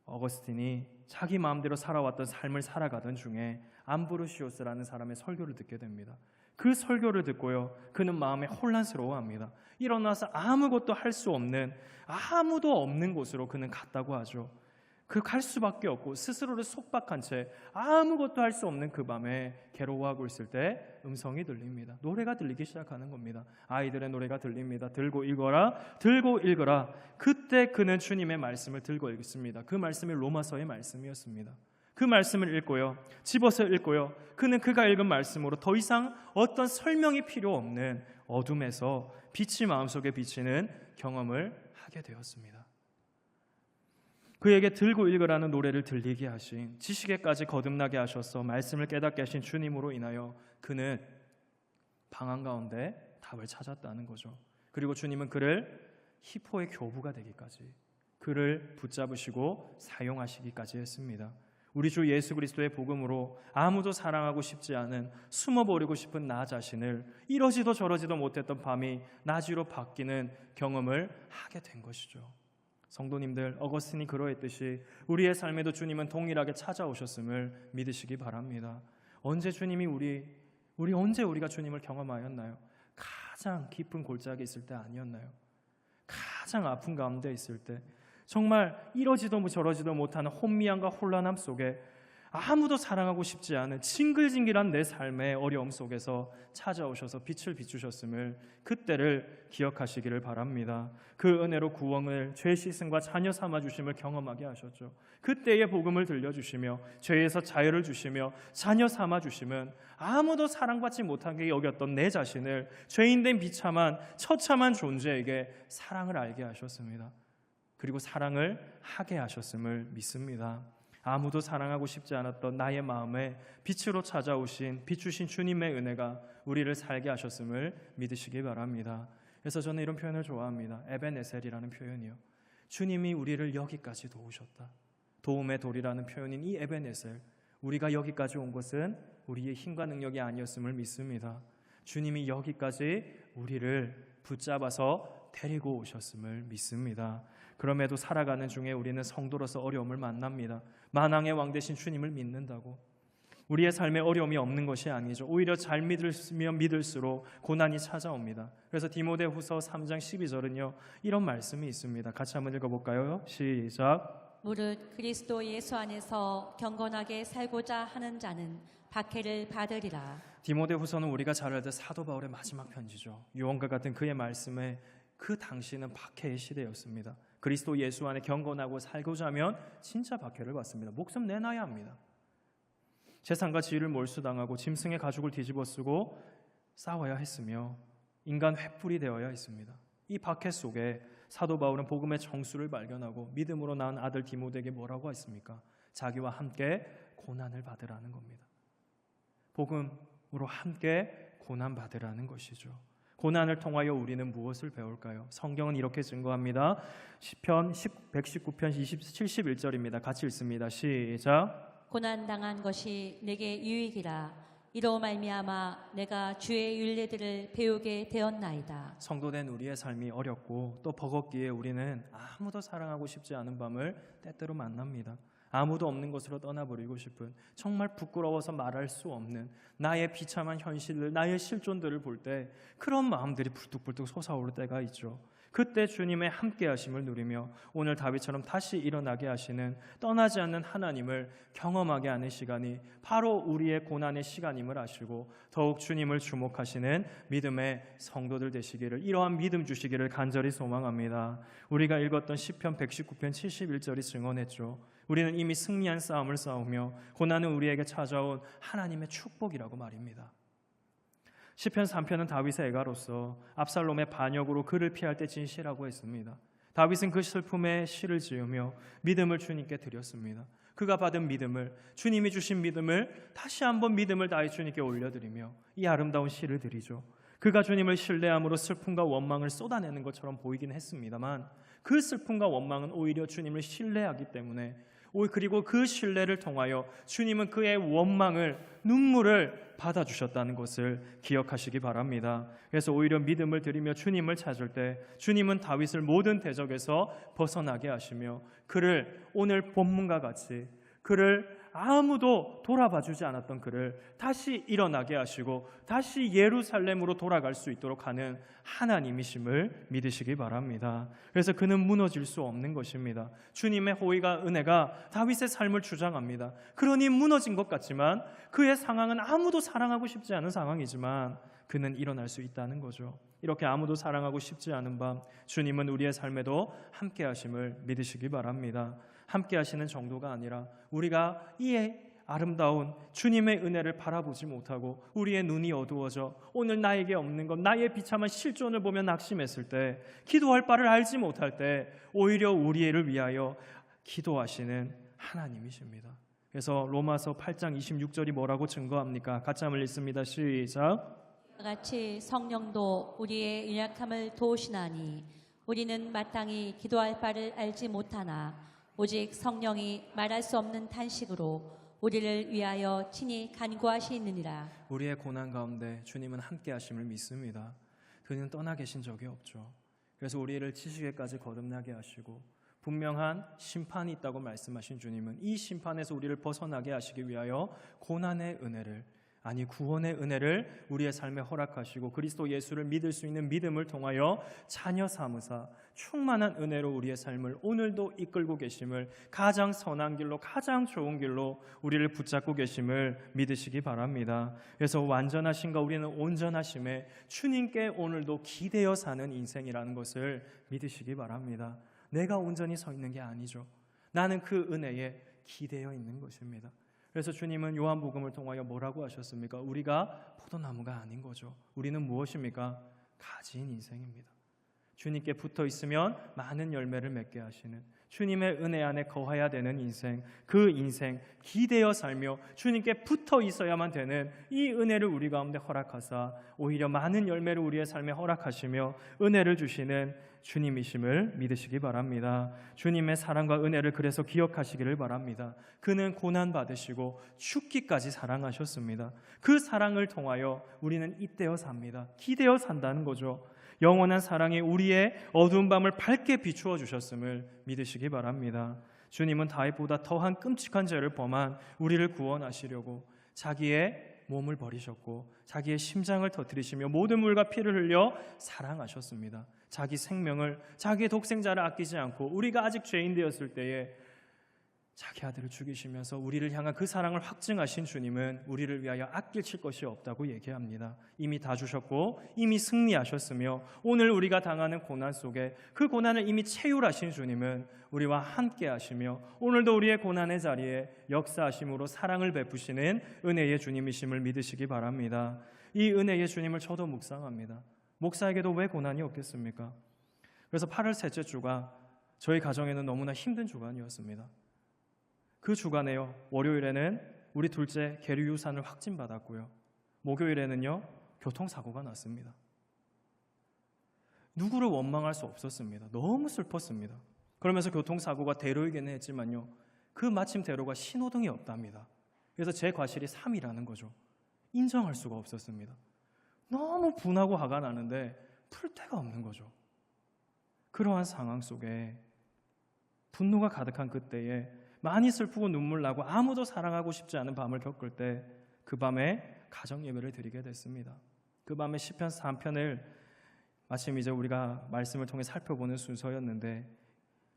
Speaker 1: 어거스틴이 자기 마음대로 살아왔던 삶을 살아가던 중에 암브로시오스라는 사람의 설교를 듣게 됩니다. 그 설교를 듣고요, 그는 마음에 혼란스러워합니다. 일어나서 아무것도 할 수 없는, 아무도 없는 곳으로 그는 갔다고 하죠. 그 갈 수밖에 없고 스스로를 속박한 채 아무것도 할 수 없는 그 밤에 괴로워하고 있을 때 음성이 들립니다. 노래가 들리기 시작하는 겁니다. 아이들의 노래가 들립니다. 들고 읽어라, 들고 읽어라. 그때 그는 주님의 말씀을 들고 읽습니다. 그 말씀이 로마서의 말씀이었습니다. 그 말씀을 읽고요, 집어서 읽고요, 그는 그가 읽은 말씀으로 더 이상 어떤 설명이 필요 없는 어둠에서 빛이 마음속에 비치는 경험을 하게 되었습니다. 그에게 들고 읽으라는 노래를 들리게 하신, 지식에까지 거듭나게 하셔서 말씀을 깨닫게 하신 주님으로 인하여 그는 방 한가운데 답을 찾았다는 거죠. 그리고 주님은 그를 히포의 교부가 되기까지, 그를 붙잡으시고 사용하시기까지 했습니다. 우리 주 예수 그리스도의 복음으로 아무도 사랑하고 싶지 않은, 숨어버리고 싶은 나 자신을 이러지도 저러지도 못했던 밤이 낮으로 바뀌는 경험을 하게 된 것이죠. 성도님들, 어거스틴이 그러했듯이 우리의 삶에도 주님은 동일하게 찾아오셨음을 믿으시기 바랍니다. 언제 주님이 언제 우리가 주님을 경험하였나요? 가장 깊은 골짜기에 있을 때 아니었나요? 가장 아픈 가운데 있을 때, 정말 이러지도 저러지도 못하는 혼미함과 혼란함 속에 아무도 사랑하고 싶지 않은 징글징글한 내 삶의 어려움 속에서 찾아오셔서 빛을 비추셨음을, 그때를 기억하시기를 바랍니다. 그 은혜로 구원을, 죄 씻음과 자녀 삼아주심을 경험하게 하셨죠. 그때의 복음을 들려주시며 죄에서 자유를 주시며 자녀 삼아주심은 아무도 사랑받지 못하게 여겼던 내 자신을 죄인된 비참한 처참한 존재에게 사랑을 알게 하셨습니다. 그리고 사랑을 하게 하셨음을 믿습니다. 아무도 사랑하고 싶지 않았던 나의 마음에 빛으로 찾아오신, 비추신 주님의 은혜가 우리를 살게 하셨음을 믿으시기 바랍니다. 그래서 저는 이런 표현을 좋아합니다. 에벤에셀이라는 표현이요, 주님이 우리를 여기까지 도우셨다. 도움의 돌이라는 표현인 이 에벤에셀, 우리가 여기까지 온 것은 우리의 힘과 능력이 아니었음을 믿습니다. 주님이 여기까지 우리를 붙잡아서 데리고 오셨음을 믿습니다. 그럼에도 살아가는 중에 우리는 성도로서 어려움을 만납니다. 만왕의 왕 되신 주님을 믿는다고 우리의 삶에 어려움이 없는 것이 아니죠. 오히려 잘 믿으면 믿을수록 고난이 찾아옵니다. 그래서 디모데후서 3장 12절은요, 이런 말씀이 있습니다. 같이 한번 읽어볼까요? 시작.
Speaker 2: 무릇 그리스도 예수 안에서 경건하게 살고자 하는 자는 박해를 받으리라.
Speaker 1: 디모데후서는 우리가 잘 알듯 사도 바울의 마지막 편지죠. 유언과 같은 그의 말씀에 그 당시는 박해의 시대였습니다. 그리스도 예수 안에 경건하고 살고자 하면 진짜 박해를 받습니다. 목숨 내놔야 합니다. 재산과 지위를 몰수당하고 짐승의 가죽을 뒤집어쓰고 싸워야 했으며 인간 횃불이 되어야 했습니다. 이 박해 속에 사도 바울은 복음의 정수를 발견하고 믿음으로 낳은 아들 디모데에게 뭐라고 했습니까? 자기와 함께 고난을 받으라는 겁니다. 복음으로 함께 고난 받으라는 것이죠. 고난을 통하여 우리는 무엇을 배울까요? 성경은 이렇게 증거합니다. 시편 119편 71절입니다. 같이 읽습니다. 시작.
Speaker 2: 고난 당한 것이 내게 유익이라. 이로 말미암아 내가 주의 율례들을 배우게 되었나이다.
Speaker 1: 성도된 우리의 삶이 어렵고 또 버겁기에 우리는 아무도 사랑하고 싶지 않은 밤을 때때로 만납니다. 아무도 없는 곳으로 떠나버리고 싶은, 정말 부끄러워서 말할 수 없는 나의 비참한 현실을, 나의 실존들을 볼 때 그런 마음들이 불뚝불뚝 솟아오를 때가 있죠. 그때 주님의 함께하심을 누리며 오늘 다윗처럼 다시 일어나게 하시는, 떠나지 않는 하나님을 경험하게 하는 시간이 바로 우리의 고난의 시간임을 아시고 더욱 주님을 주목하시는 믿음의 성도들 되시기를, 이러한 믿음 주시기를 간절히 소망합니다. 우리가 읽었던 시편 119편 71절이 증언했죠. 우리는 이미 승리한 싸움을 싸우며 고난은 우리에게 찾아온 하나님의 축복이라고 말입니다. 시편 3편은 다윗의 애가로서 압살롬의 반역으로 그를 피할 때 진 시라고 했습니다. 다윗은 그 슬픔에 시를 지으며 믿음을 주님께 드렸습니다. 그가 받은 믿음을, 주님이 주신 믿음을 다시 한번 믿음을 다해 주님께 올려드리며 이 아름다운 시를 드리죠. 그가 주님을 신뢰함으로 슬픔과 원망을 쏟아내는 것처럼 보이긴 했습니다만 그 슬픔과 원망은 오히려 주님을 신뢰하기 때문에, 그리고 그 신뢰를 통하여 주님은 그의 원망을, 눈물을 받아주셨다는 것을 기억하시기 바랍니다. 그래서 오히려 믿음을 드리며 주님을 찾을 때 주님은 다윗을 모든 대적에서 벗어나게 하시며 그를 오늘 본문과 같이 그를 아무도 돌아봐 주지 않았던 그를 다시 일어나게 하시고 다시 예루살렘으로 돌아갈 수 있도록 하는 하나님이심을 믿으시기 바랍니다. 그래서 그는 무너질 수 없는 것입니다. 주님의 호의가 은혜가 다윗의 삶을 주장합니다. 그러니 무너진 것 같지만 그의 상황은 아무도 사랑하고 싶지 않은 상황이지만 그는 일어날 수 있다는 거죠. 이렇게 아무도 사랑하고 싶지 않은 밤 주님은 우리의 삶에도 함께 하심을 믿으시기 바랍니다. 함께 하시는 정도가 아니라 우리가 이 아름다운 주님의 은혜를 바라보지 못하고 우리의 눈이 어두워져 오늘 나에게 없는 것, 나의 비참한 실존을 보며 낙심했을 때, 기도할 바를 알지 못할 때 오히려 우리를 위하여 기도하시는 하나님이십니다. 그래서 로마서 8장 26절이 뭐라고 증거합니까? 같이 한번 읽습니다. 시작.
Speaker 2: 같이 성령도 우리의 연약함을 도우시나니 우리는 마땅히 기도할 바를 알지 못하나 오직 성령이 말할 수 없는 탄식으로 우리를 위하여 친히 간구하시느니라.
Speaker 1: 우리의 고난 가운데 주님은 함께 하심을 믿습니다. 그는 떠나 계신 적이 없죠. 그래서 우리를 지식에까지 거듭나게 하시고 분명한 심판이 있다고 말씀하신 주님은 이 심판에서 우리를 벗어나게 하시기 위하여 고난의 은혜를, 아니 구원의 은혜를 우리의 삶에 허락하시고 그리스도 예수를 믿을 수 있는 믿음을 통하여 자녀 삼으사 충만한 은혜로 우리의 삶을 오늘도 이끌고 계심을, 가장 선한 길로 가장 좋은 길로 우리를 붙잡고 계심을 믿으시기 바랍니다. 그래서 완전하신가 우리는 온전하심에 주님께 오늘도 기대어 사는 인생이라는 것을 믿으시기 바랍니다. 내가 온전히 서 있는 게 아니죠. 나는 그 은혜에 기대어 있는 것입니다. 그래서 주님은 요한복음을 통하여 뭐라고 하셨습니까? 우리가 포도나무가 아닌 거죠. 우리는 무엇입니까? 가지인 인생입니다. 주님께 붙어 있으면 많은 열매를 맺게 하시는, 주님의 은혜 안에 거해야 되는 인생, 그 인생 기대어 살며 주님께 붙어 있어야만 되는 이 은혜를 우리 가운데 허락하사 오히려 많은 열매를 우리의 삶에 허락하시며 은혜를 주시는 주님이심을 믿으시기 바랍니다. 주님의 사랑과 은혜를 그래서 기억하시기를 바랍니다. 그는 고난 받으시고 죽기까지 사랑하셨습니다. 그 사랑을 통하여 우리는 잇대어 삽니다. 기대어 산다는 거죠. 영원한 사랑이 우리의 어두운 밤을 밝게 비추어 주셨음을 믿으시기 바랍니다. 주님은 다윗보다 더한 끔찍한 죄를 범한 우리를 구원하시려고 자기의 몸을 버리셨고 자기의 심장을 터뜨리시며 모든 물과 피를 흘려 사랑하셨습니다. 자기 생명을, 자기의 독생자를 아끼지 않고 우리가 아직 죄인 되었을 때에 자기 아들을 죽이시면서 우리를 향한 그 사랑을 확증하신 주님은 우리를 위하여 아낄 것이 없다고 얘기합니다. 이미 다 주셨고 이미 승리하셨으며 오늘 우리가 당하는 고난 속에 그 고난을 이미 체휼하신 주님은 우리와 함께 하시며 오늘도 우리의 고난의 자리에 역사하심으로 사랑을 베푸시는 은혜의 주님이심을 믿으시기 바랍니다. 이 은혜의 주님을 저도 묵상합니다. 목사에게도 왜 고난이 없겠습니까? 그래서 8월 셋째 주가 저희 가정에는 너무나 힘든 주간이었습니다. 그 주간에요, 월요일에는 우리 둘째 계류 유산을 확진받았고요, 목요일에는요 교통사고가 났습니다. 누구를 원망할 수 없었습니다. 너무 슬펐습니다. 그러면서 교통사고가 대로이기는 했지만요, 그 마침 대로가 신호등이 없답니다. 그래서 제 과실이 3이라는 거죠. 인정할 수가 없었습니다. 너무 분하고 화가 나는데 풀 데가 없는 거죠. 그러한 상황 속에 분노가 가득한 그때에 많이 슬프고 눈물 나고 아무도 사랑하고 싶지 않은 밤을 겪을 때 그 밤에 가정 예배를 드리게 됐습니다. 그 밤에 시편 3편을 마침 이제 우리가 말씀을 통해 살펴보는 순서였는데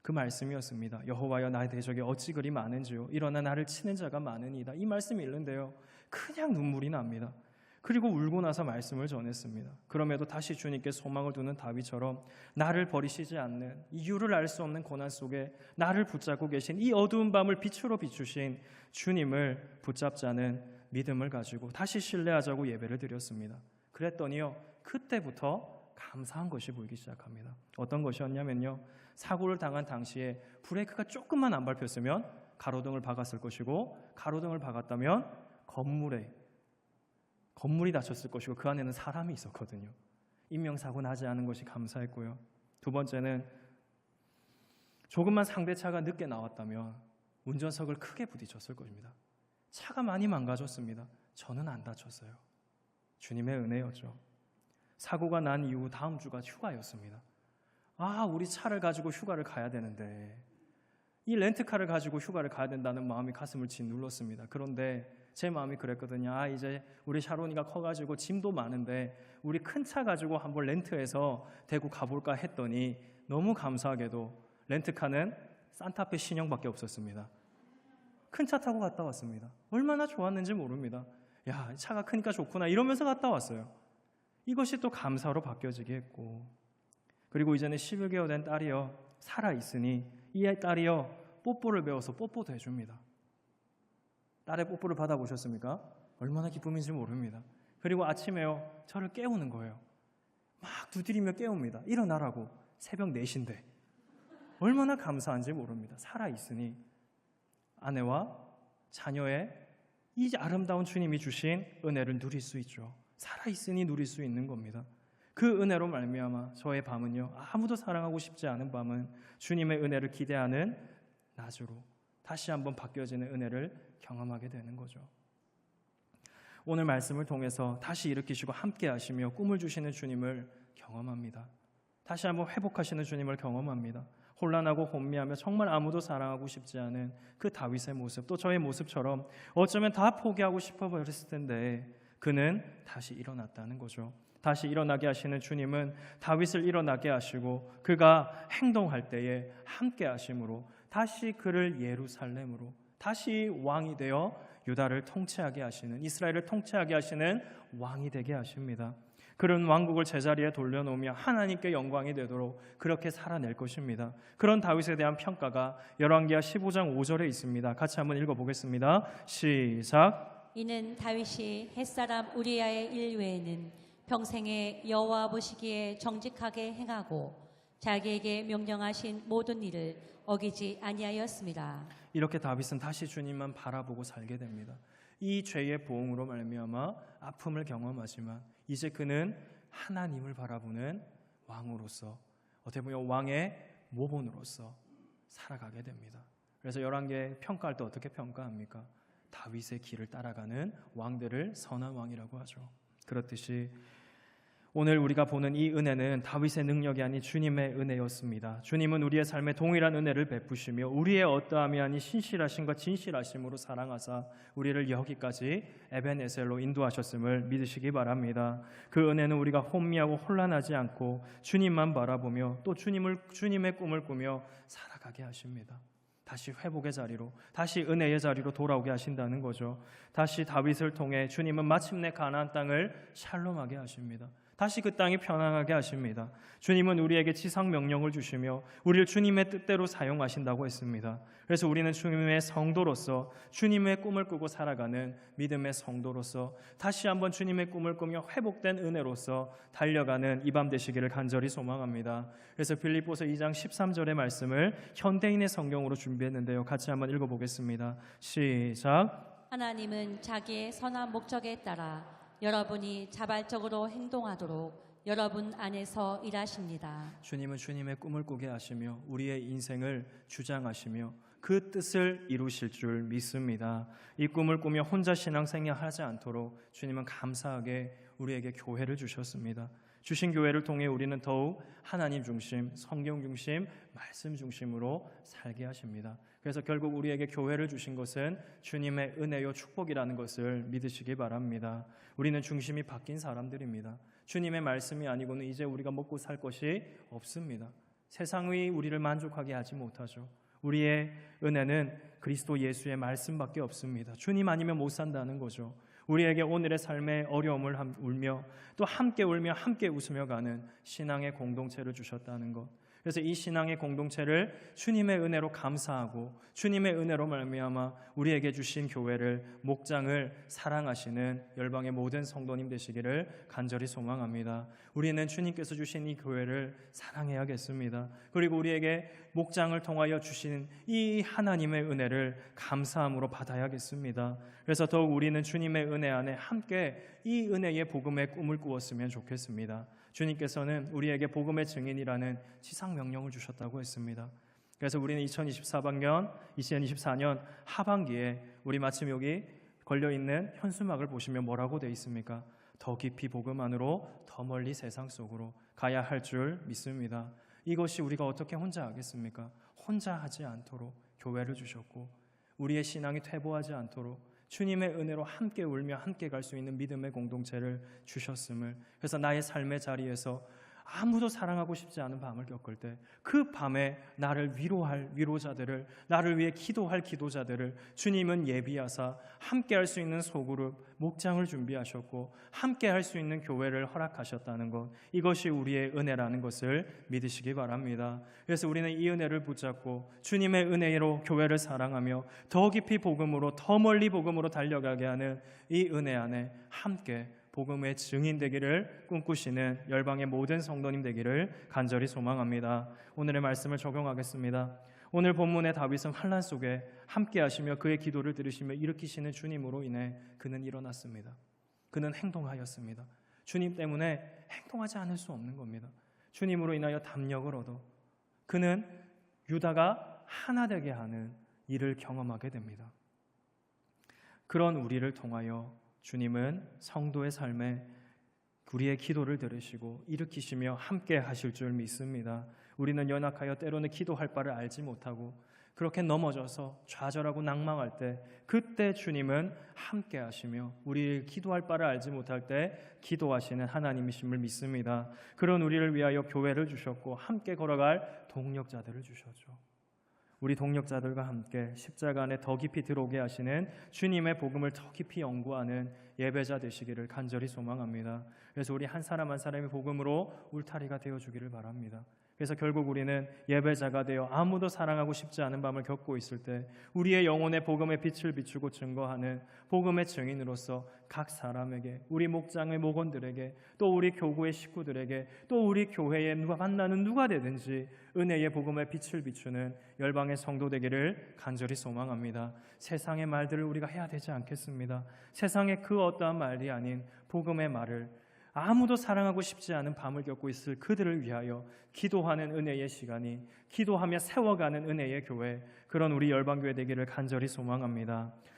Speaker 1: 그 말씀이었습니다. 여호와여 나의 대적이 어찌 그리 많은지요, 일어나 나를 치는 자가 많으니이다. 이 말씀이 읽는데요 그냥 눈물이 납니다. 그리고 울고 나서 말씀을 전했습니다. 그럼에도 다시 주님께 소망을 두는 다윗처럼 나를 버리시지 않는, 이유를 알 수 없는 고난 속에 나를 붙잡고 계신, 이 어두운 밤을 빛으로 비추신 주님을 붙잡자는 믿음을 가지고 다시 신뢰하자고 예배를 드렸습니다. 그랬더니요 그때부터 감사한 것이 보이기 시작합니다. 어떤 것이었냐면요, 사고를 당한 당시에 브레이크가 조금만 안 밟혔으면 가로등을 박았을 것이고, 가로등을 박았다면 건물이 닫혔을 것이고 그 안에는 사람이 있었거든요. 인명사고 나지 않은 것이 감사했고요. 두 번째는 조금만 상대차가 늦게 나왔다면 운전석을 크게 부딪혔을 것입니다. 차가 많이 망가졌습니다. 저는 안 다쳤어요. 주님의 은혜였죠. 사고가 난 이후 다음 주가 휴가였습니다. 우리 차를 가지고 휴가를 가야 되는데 이 렌트카를 가지고 휴가를 가야 된다는 마음이 가슴을 짓눌렀습니다. 그런데 제 마음이 그랬거든요. 이제 우리 샤론이가 커가지고 짐도 많은데 우리 큰 차 가지고 한번 렌트해서 대구 가볼까 했더니 너무 감사하게도 렌트카는 산타페 신형밖에 없었습니다. 큰 차 타고 갔다 왔습니다. 얼마나 좋았는지 모릅니다. 야, 차가 크니까 좋구나 이러면서 갔다 왔어요. 이것이 또 감사로 바뀌어지게 했고, 그리고 이제는 11개월 된 딸이요 살아있으니 이 딸이요 뽀뽀를 배워서 뽀뽀도 해줍니다. 딸의 뽀뽀를 받아보셨습니까? 얼마나 기쁨인지 모릅니다. 그리고 아침에요 저를 깨우는 거예요. 막 두드리며 깨웁니다. 일어나라고. 새벽 4시인데 얼마나 감사한지 모릅니다. 살아있으니 아내와 자녀의 이 아름다운 주님이 주신 은혜를 누릴 수 있죠. 살아있으니 누릴 수 있는 겁니다. 그 은혜로 말미암아 저의 밤은요 아무도 사랑하고 싶지 않은 밤은 주님의 은혜를 기대하는 낮으로 다시 한번 바뀌어지는 은혜를 경험하게 되는 거죠. 오늘 말씀을 통해서 다시 일으키시고 함께 하시며 꿈을 주시는 주님을 경험합니다. 다시 한번 회복하시는 주님을 경험합니다. 혼란하고 혼미하며 정말 아무도 사랑하고 싶지 않은 그 다윗의 모습, 또 저의 모습처럼 어쩌면 다 포기하고 싶어 버렸을 텐데 그는 다시 일어났다는 거죠. 다시 일어나게 하시는 주님은 다윗을 일어나게 하시고 그가 행동할 때에 함께 하심으로 다시 그를 예루살렘으로 다시 왕이 되어 유다를 통치하게 하시는, 이스라엘을 통치하게 하시는 왕이 되게 하십니다. 그런 왕국을 제자리에 돌려놓으며 하나님께 영광이 되도록 그렇게 살아낼 것입니다. 그런 다윗에 대한 평가가 열왕기하 15장 5절에 있습니다. 같이 한번 읽어보겠습니다. 시작.
Speaker 2: 이는 다윗이 햇사람 우리야의 일 외에는 평생에 여호와 보시기에 정직하게 행하고 자기에게 명령하신 모든 일을 어기지 아니하였습니다.
Speaker 1: 이렇게 다윗은 다시 주님만 바라보고 살게 됩니다. 이 죄의 보응으로 말미암아 아픔을 경험하지만 이제 그는 하나님을 바라보는 왕으로서, 어떻게 보면 왕의 모본으로서 살아가게 됩니다. 그래서 열왕기에 평가할 때 어떻게 평가합니까? 다윗의 길을 따라가는 왕들을 선한 왕이라고 하죠. 그렇듯이 오늘 우리가 보는 이 은혜는 다윗의 능력이 아닌 주님의 은혜였습니다. 주님은 우리의 삶에 동일한 은혜를 베푸시며 우리의 어떠함이 아닌 신실하심과 진실하심으로 사랑하사 우리를 여기까지 에벤에셀로 인도하셨음을 믿으시기 바랍니다. 그 은혜는 우리가 혼미하고 혼란하지 않고 주님만 바라보며 또 주님의 꿈을 꾸며 살아가게 하십니다. 다시 회복의 자리로, 다시 은혜의 자리로 돌아오게 하신다는 거죠. 다시 다윗을 통해 주님은 마침내 가나안 땅을 샬롬하게 하십니다. 다시 그 땅이 편안하게 하십니다. 주님은 우리에게 지상 명령을 주시며 우리를 주님의 뜻대로 사용하신다고 했습니다. 그래서 우리는 주님의 성도로서 주님의 꿈을 꾸고 살아가는 믿음의 성도로서 다시 한번 주님의 꿈을 꾸며 회복된 은혜로서 달려가는 이 밤 되시기를 간절히 소망합니다. 그래서 빌립보서 2장 13절의 말씀을 현대인의 성경으로 준비했는데요. 같이 한번 읽어보겠습니다. 시작.
Speaker 2: 하나님은 자기의 선한 목적에 따라 여러분이 자발적으로 행동하도록 여러분 안에서 일하십니다.
Speaker 1: 주님은 주님의 꿈을 꾸게 하시며 우리의 인생을 주장하시며 그 뜻을 이루실 줄 믿습니다. 이 꿈을 꾸며 혼자 신앙생활하지 않도록 주님은 감사하게 우리에게 교회를 주셨습니다. 주신 교회를 통해 우리는 더욱 하나님 중심, 성경 중심, 말씀 중심으로 살게 하십니다. 그래서 결국 우리에게 교회를 주신 것은 주님의 은혜요 축복이라는 것을 믿으시기 바랍니다. 우리는 중심이 바뀐 사람들입니다. 주님의 말씀이 아니고는 이제 우리가 먹고 살 것이 없습니다. 세상이 우리를 만족하게 하지 못하죠. 우리의 은혜는 그리스도 예수의 말씀밖에 없습니다. 주님 아니면 못 산다는 거죠. 우리에게 오늘의 삶의 어려움을 울며 또 함께 울며 함께 웃으며 가는 신앙의 공동체를 주셨다는 것. 그래서 이 신앙의 공동체를 주님의 은혜로 감사하고 주님의 은혜로 말미암아 우리에게 주신 교회를, 목장을 사랑하시는 열방의 모든 성도님 되시기를 간절히 소망합니다. 우리는 주님께서 주신 이 교회를 사랑해야겠습니다. 그리고 우리에게 목장을 통하여 주신 이 하나님의 은혜를 감사함으로 받아야겠습니다. 그래서 더욱 우리는 주님의 은혜 안에 함께 이 은혜의 복음의 꿈을 꾸었으면 좋겠습니다. 주님께서는 우리에게 복음의 증인이라는 지상 명령을 주셨다고 했습니다. 그래서 우리는 2024년 하반기에 우리 마침 여기 걸려있는 현수막을 보시면 뭐라고 되어 있습니까? 더 깊이 복음 안으로, 더 멀리 세상 속으로 가야 할 줄 믿습니다. 이것이 우리가 어떻게 혼자 하겠습니까? 혼자 하지 않도록 교회를 주셨고 우리의 신앙이 퇴보하지 않도록 주님의 은혜로 함께 울며 함께 갈 수 있는 믿음의 공동체를 주셨음을, 그래서 나의 삶의 자리에서 아무도 사랑하고 싶지 않은 밤을 겪을 때 그 밤에 나를 위로할 위로자들을, 나를 위해 기도할 기도자들을 주님은 예비하사 함께 할 수 있는 소그룹 목장을 준비하셨고 함께 할 수 있는 교회를 허락하셨다는 것, 이것이 우리의 은혜라는 것을 믿으시기 바랍니다. 그래서 우리는 이 은혜를 붙잡고 주님의 은혜로 교회를 사랑하며 더 깊이 복음으로, 더 멀리 복음으로 달려가게 하는 이 은혜 안에 함께 복음의 증인 되기를 꿈꾸시는 열방의 모든 성도님 되기를 간절히 소망합니다. 오늘의 말씀을 적용하겠습니다. 오늘 본문의 다윗은 환난 속에 함께 하시며 그의 기도를 들으시며 일으키시는 주님으로 인해 그는 일어났습니다. 그는 행동하였습니다. 주님 때문에 행동하지 않을 수 없는 겁니다. 주님으로 인하여 담력을 얻어 그는 유다가 하나 되게 하는 일을 경험하게 됩니다. 그런 우리를 통하여 주님은 성도의 삶에 우리의 기도를 들으시고 일으키시며 함께 하실 줄 믿습니다. 우리는 연약하여 때로는 기도할 바를 알지 못하고 그렇게 넘어져서 좌절하고 낭망할 때, 그때 주님은 함께 하시며 우리 기도할 바를 알지 못할 때 기도하시는 하나님이심을 믿습니다. 그런 우리를 위하여 교회를 주셨고 함께 걸어갈 동력자들을 주셨죠. 우리 동력자들과 함께 십자가 안에 더 깊이 들어오게 하시는 주님의 복음을 더 깊이 연구하는 예배자 되시기를 간절히 소망합니다. 그래서 우리 한 사람 한 사람의 복음으로 울타리가 되어주기를 바랍니다. 그래서 결국 우리는 예배자가 되어 아무도 사랑하고 싶지 않은 밤을 겪고 있을 때 우리의 영혼의 복음의 빛을 비추고 증거하는 복음의 증인으로서 각 사람에게, 우리 목장의 목원들에게, 또 우리 교구의 식구들에게, 또 우리 교회에 누가 만나는 누가 되든지 은혜의 복음의 빛을 비추는 열방의 성도 되기를 간절히 소망합니다. 세상의 말들을 우리가 해야 되지 않겠습니다. 세상의 그 어떠한 말이 아닌 복음의 말을, 아무도 사랑하고 싶지 않은 밤을 겪고 있을 그들을 위하여 기도하는 은혜의 시간이, 기도하며 세워가는 은혜의 교회, 그런 우리 열방교회 되기를 간절히 소망합니다.